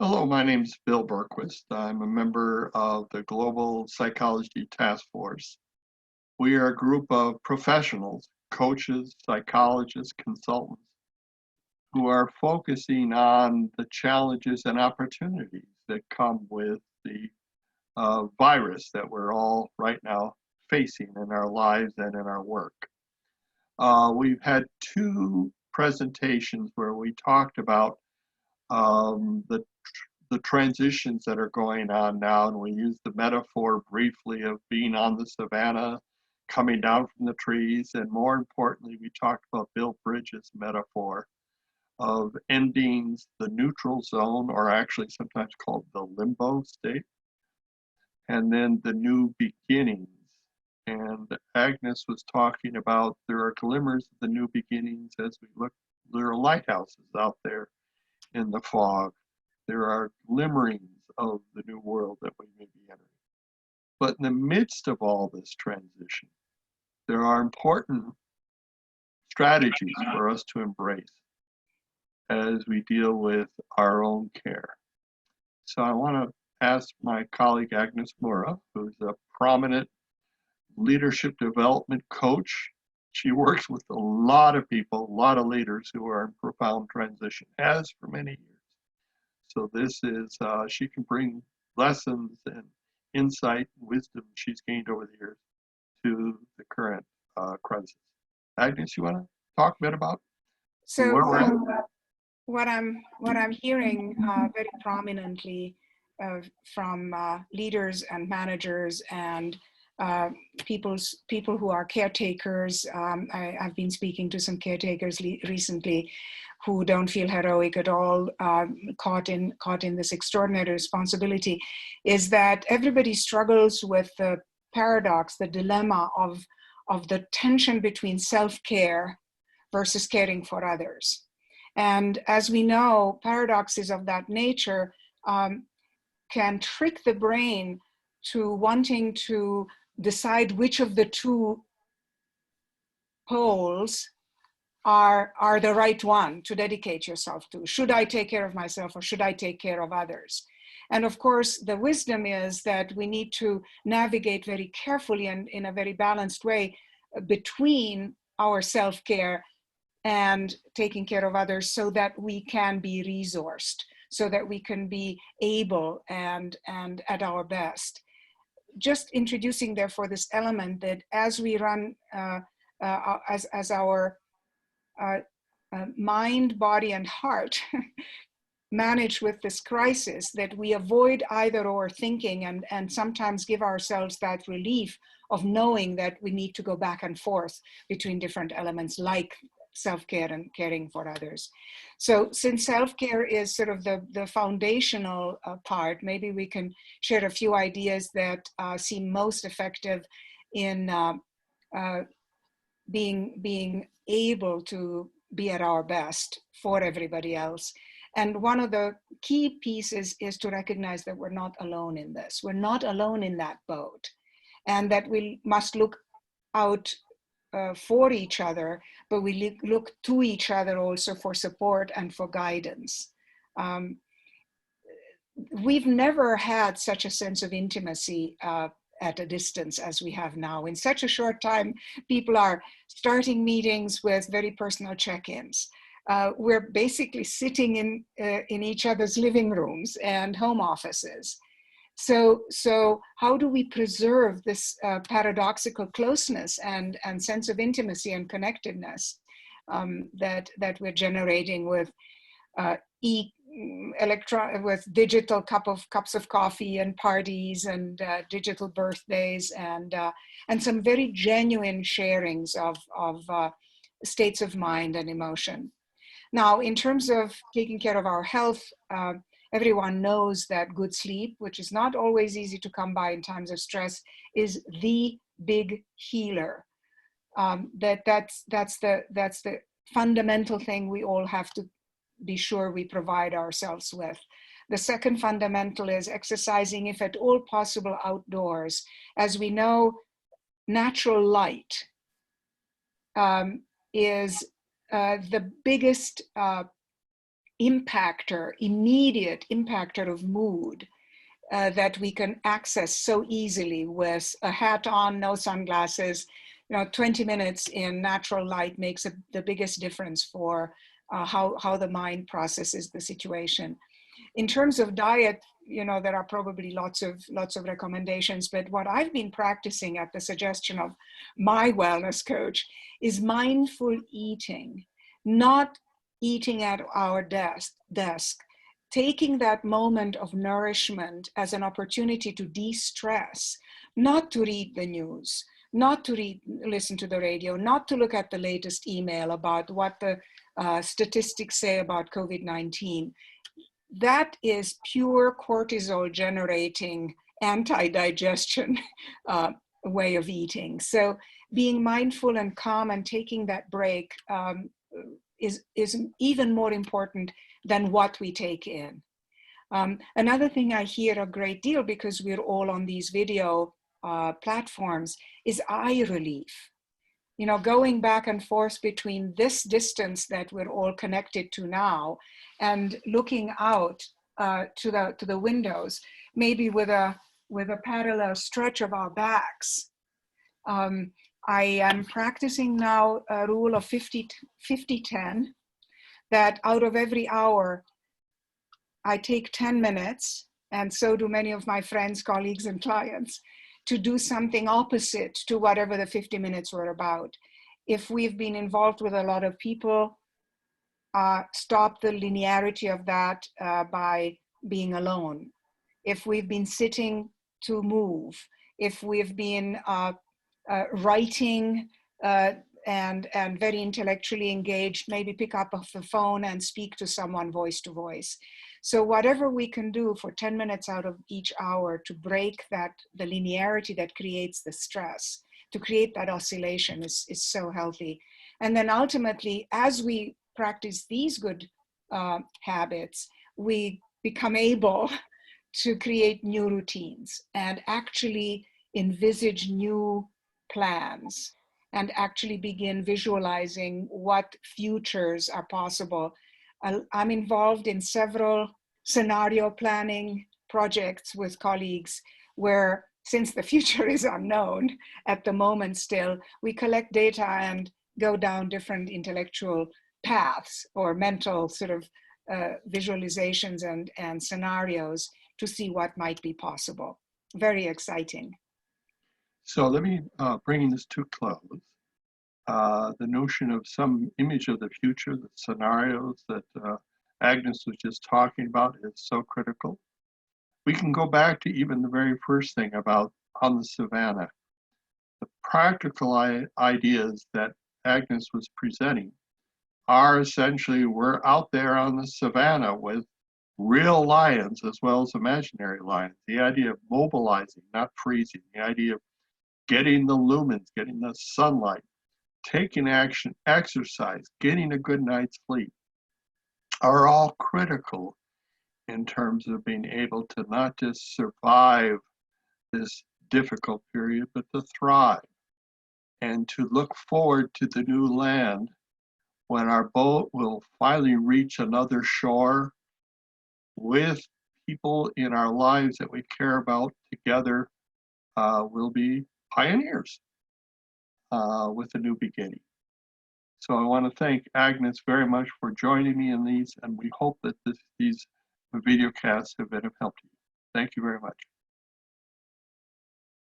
Hello, my name is Bill Berquist. I'm a member of the Global Psychology Task Force. We are a group of professionals, coaches, psychologists, consultants who are focusing on the challenges and opportunities that come with the virus that we're all right now facing in our lives and in our work. We've had two presentations where we talked about the transitions that are going on now, and we used the metaphor briefly of being on the savannah, coming down from the trees, and more importantly, we talked about Bill Bridges' metaphor of ending the neutral zone, or actually sometimes called the limbo state, and then the new beginnings. And Agnes was talking about there are glimmers of the new beginnings as we look, there are lighthouses out there in the fog. There are glimmerings of the new world that we may be entering. But in the midst of all this transition, there are important strategies for us to embrace as we deal with our own care. So I want to ask my colleague Agnes Mura, who's a prominent leadership development coach. She works with a lot of people, a lot of leaders who are in profound transition, has for many years. So this is, she can bring lessons and insight and wisdom she's gained over the years to the current crisis. Agnes, you want to talk a bit about where we're at? What I'm hearing very prominently from leaders and managers and people who are caretakers. I've been speaking to some caretakers recently who don't feel heroic at all, caught in this extraordinary responsibility, is that everybody struggles with the paradox, the dilemma of the tension between self-care versus caring for others. And as we know, paradoxes of that nature can trick the brain to wanting to decide which of the two poles are the right one to dedicate yourself to. Should I take care of myself or should I take care of others? And of course, the wisdom is that we need to navigate very carefully and in a very balanced way between our self-care and taking care of others so that we can be resourced, so that we can be able and at our best. Just introducing therefore this element that as we run, as our mind, body, and heart manage with this crisis, that we avoid either or thinking and sometimes give ourselves that relief of knowing that we need to go back and forth between different elements like self-care and caring for others. So since self-care is sort of the foundational part, maybe we can share a few ideas that seem most effective in being able to be at our best for everybody else. And one of the key pieces is to recognize that we're not alone in this. We're not alone in that boat, and that we must look out for each other, but we look to each other also for support and for guidance. We've never had such a sense of intimacy at a distance as we have now. In such a short time, people are starting meetings with very personal check-ins. We're basically sitting in each other's living rooms and home offices. So how do we preserve this paradoxical closeness and sense of intimacy and connectedness that we're generating with with digital cups of coffee and parties and digital birthdays and some very genuine sharings of states of mind and emotion. Now, in terms of taking care of our health, everyone knows that good sleep, which is not always easy to come by in times of stress, is the big healer. That's the fundamental thing we all have to be sure we provide ourselves with. The second fundamental is exercising, if at all possible, outdoors. As we know, natural light is the biggest impactor, immediate impactor of mood that we can access so easily with a hat on, no sunglasses. 20 minutes in natural light makes the biggest difference for how the mind processes the situation. In terms of diet, there are probably lots of recommendations, but what I've been practicing at the suggestion of my wellness coach is mindful eating, not eating at our desk, taking that moment of nourishment as an opportunity to de-stress, not to read the news, not to listen to the radio, not to look at the latest email about what the statistics say about COVID-19. That is pure cortisol generating anti-digestion way of eating. So being mindful and calm and taking that break is even more important than what we take in. Another thing I hear a great deal, because we're all on these video platforms, is eye relief. Going back and forth between this distance that we're all connected to now and looking out to the windows, maybe with a parallel stretch of our backs. I am practicing now a rule of 50-10, that out of every hour, I take 10 minutes, and so do many of my friends, colleagues, and clients, to do something opposite to whatever the 50 minutes were about. If we've been involved with a lot of people, stop the linearity of that by being alone. If we've been sitting, to move. If we've been writing and very intellectually engaged, maybe pick up the phone and speak to someone voice to voice. So whatever we can do for 10 minutes out of each hour to break the linearity that creates the stress, to create that oscillation is so healthy. And then ultimately, as we practice these good habits, we become able to create new routines and actually envisage new plans and actually begin visualizing what futures are possible. I'm involved in several scenario planning projects with colleagues where, since the future is unknown at the moment still, we collect data and go down different intellectual paths or mental sort of visualizations and scenarios to see what might be possible. Very exciting. So let me bring this to close. The notion of some image of the future, the scenarios that Agnes was just talking about, is so critical. We can go back to even the very first thing about on the savannah. The practical ideas that Agnes was presenting are essentially, we're out there on the savannah with real lions as well as imaginary lions. The idea of mobilizing, not freezing, the idea of getting the lumens, getting the sunlight, taking action, exercise, getting a good night's sleep are all critical in terms of being able to not just survive this difficult period, but to thrive and to look forward to the new land when our boat will finally reach another shore with people in our lives that we care about together. We'll be pioneers with a new beginning. So I want to thank Agnes very much for joining me in these, and we hope that these video casts have been of help to you. Thank you very much.